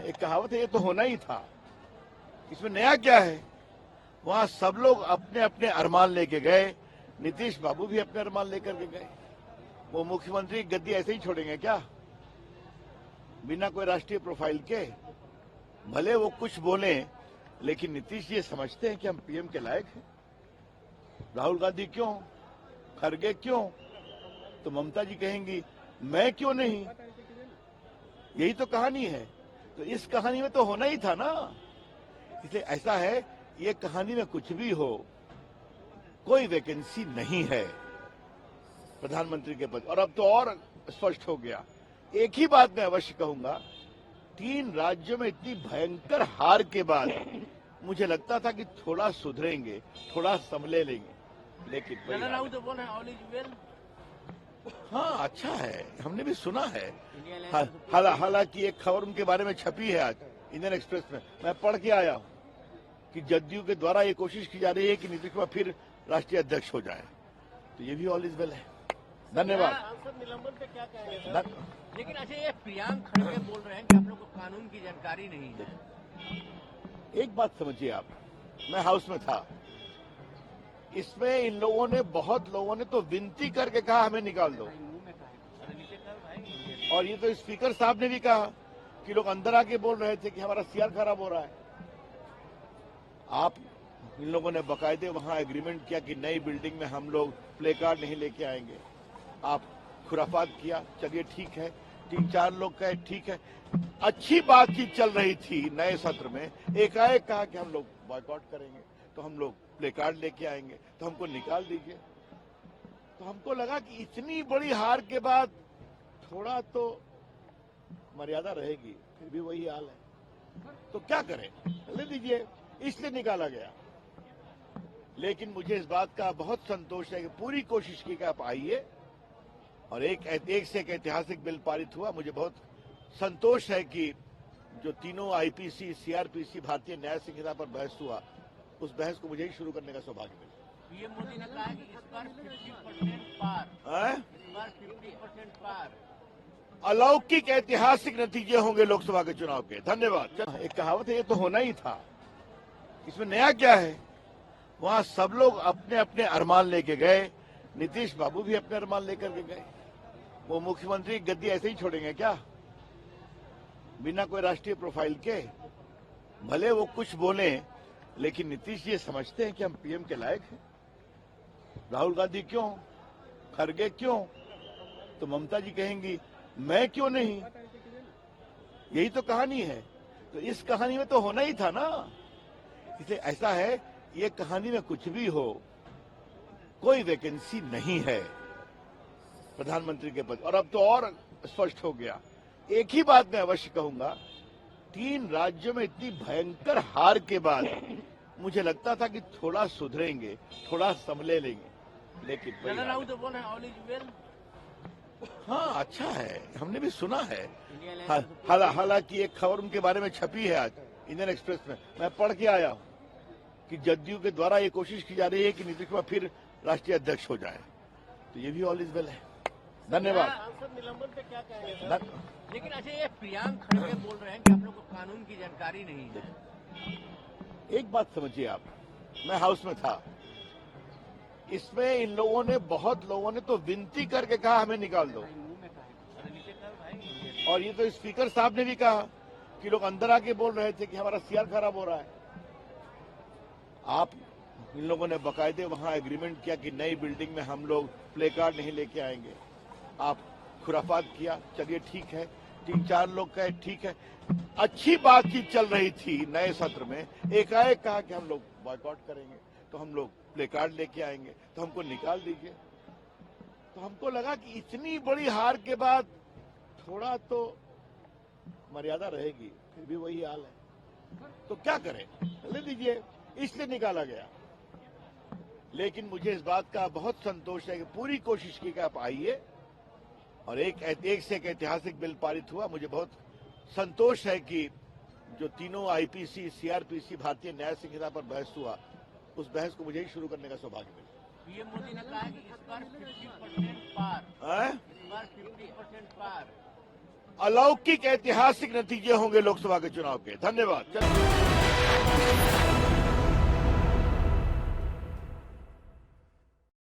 एक कहावत है, ये तो होना ही था, इसमें नया क्या है। वहां सब लोग अपने अपने अरमान लेके गए, नीतीश बाबू भी अपने अरमान लेकर के गए। वो मुख्यमंत्री की गद्दी ऐसे ही छोड़ेंगे क्या, बिना कोई राष्ट्रीय प्रोफाइल के? भले वो कुछ बोले, लेकिन नीतीश जी समझते हैं कि हम पीएम के लायक हैं। राहुल गांधी क्यों, खड़गे क्यों, तो ममता जी कहेंगी मैं क्यों नहीं। यही तो कहानी है। तो इस कहानी में तो होना ही था ना। इसलिए ऐसा है, ये कहानी में कुछ भी हो, कोई वैकेंसी नहीं है प्रधानमंत्री के पद। और अब तो और स्पष्ट हो गया। एक ही बात मैं अवश्य कहूंगा, 3 राज्यों में इतनी भयंकर हार के बाद मुझे लगता था कि थोड़ा सुधरेंगे, थोड़ा संभले लेंगे, लेकिन हाँ अच्छा है, हमने भी सुना है। हालांकि एक खबर उनके बारे में छपी है आज इंडियन एक्सप्रेस में, मैं पढ़ के आया हूं कि जदयू के द्वारा ये कोशिश की जा रही है कि नीतीश कुमार फिर राष्ट्रीय अध्यक्ष हो जाए। तो ये भी ऑल इज वेल है। धन्यवाद। सांसद निलंबन पे क्या कहेंगे सर? लेकिन अच्छा, ये प्रियांक खड़गे बोल रहे हैं कि आप लोग को कानून की जानकारी नहीं है। एक बात समझिए आप, मैं हाउस में था, इसमें इन लोगों ने, बहुत लोगों ने तो विनती करके कहा हमें निकाल दो। और ये तो स्पीकर साहब ने भी कहा कि लोग अंदर आके बोल रहे थे कि हमारा सीआर खराब हो रहा है। आप इन लोगों ने बकायदे वहां एग्रीमेंट किया कि नई बिल्डिंग में हम लोग प्ले कार्ड नहीं लेके आएंगे। आप खुराफात किया, चलिए ठीक है, 3-4 लोग कहे ठीक है, अच्छी बातचीत चल रही थी। नए सत्र में एकाएक कहा कि हम लोग बॉयकॉट करेंगे, तो हम लोग प्ले कार्ड लेके आएंगे, तो हमको निकाल दीजिए। तो हमको लगा कि इतनी बड़ी हार के बाद थोड़ा तो मर्यादा रहेगी, फिर भी वही हाल है। तो क्या करें, ले दीजिए, इसलिए निकाला गया। लेकिन मुझे इस बात का बहुत संतोष है कि पूरी कोशिश की कि आप आइए और एक से एक ऐतिहासिक बिल पारित हुआ। मुझे बहुत संतोष है कि जो तीनों आईपीसी, सीआरपीसी, भारतीय न्याय संहिता पर बहस हुआ, उस बहस को मुझे ही शुरू करने का सौभाग्य मिला। पीएम मोदी ने कहा कि इस बार 50% पार, इस बार 50% पार। अलौकिक ऐतिहासिक नतीजे होंगे लोकसभा के चुनाव के। धन्यवाद। एक कहावत है, ये तो होना ही था, इसमें नया क्या है। वहां सब लोग अपने अपने अरमान लेके गए, नीतीश बाबू भी अपने अरमान लेकर के गए। वो मुख्यमंत्री की गद्दी ऐसे ही छोड़ेंगे क्या, बिना कोई राष्ट्रीय प्रोफाइल के? भले वो कुछ बोले, लेकिन नीतीश जी समझते हैं कि हम पीएम के लायक हैं। राहुल गांधी क्यों, खड़गे क्यों, तो ममता जी कहेंगी मैं क्यों नहीं। यही तो कहानी है। तो इस कहानी में तो होना ही था ना। इसलिए ऐसा है, ये कहानी में कुछ भी हो, कोई वैकेंसी नहीं है प्रधानमंत्री के पद। और अब तो और स्पष्ट हो गया। एक ही बात मैं अवश्य कहूंगा, 3 राज्यों में इतनी भयंकर हार के बाद मुझे लगता था कि थोड़ा सुधरेंगे, थोड़ा संभले लेंगे, लेकिन ऑल इज वेल। हाँ अच्छा है, हमने भी सुना है। हालांकि एक खबर उनके बारे में छपी है आज इंडियन एक्सप्रेस में, मैं पढ़ के आया हूं कि जदयू के द्वारा ये कोशिश की जा रही है कि नीतीश कुमार फिर राष्ट्रीय अध्यक्ष हो जाए। तो ये भी ऑल इज वेल है। धन्यवाद। सांसद निलंबन पे क्या कहेंगे सर? लेकिन अच्छा, ये प्रियांक खड़गे बोल रहे हैं कि आप लोग को कानून की जानकारी नहीं है। एक बात समझिए आप, मैं हाउस में था, इसमें इन लोगों ने, बहुत लोगों ने तो विनती करके कहा हमें निकाल दो। और ये तो स्पीकर साहब ने भी कहा कि लोग अंदर आके बोल रहे थे कि हमारा सीआर खराब हो रहा है। आप इन लोगों ने बकायदे वहां एग्रीमेंट किया कि नई बिल्डिंग में हम लोग प्ले कार्ड नहीं लेके आएंगे। आप खुराफात किया, चलिए ठीक है, 3-4 लोग कहे ठीक है, अच्छी बातचीत चल रही थी। नए सत्र में एकाएक कहा कि हम लोग बॉयकॉट करेंगे, तो हम लोग प्ले कार्ड लेके आएंगे, तो हमको निकाल दीजिए। तो हमको लगा कि इतनी बड़ी हार के बाद थोड़ा तो मर्यादा रहेगी, फिर भी वही हाल है। तो क्या करें, ले दीजिए, इसलिए निकाला गया। लेकिन मुझे इस बात का बहुत संतोष है कि पूरी कोशिश की कि आप आइए और एक से एक ऐतिहासिक बिल पारित हुआ। मुझे बहुत संतोष है कि जो तीनों आईपीसी, सीआरपीसी, भारतीय न्याय संहिता पर बहस हुआ, उस बहस को मुझे ही शुरू करने का सौभाग्य मिला। पीएम मोदी ने कहा कि इस बार 50% पार, इस बार 50% पार। अलौकिक ऐतिहासिक नतीजे होंगे लोकसभा के चुनाव के। धन्यवाद।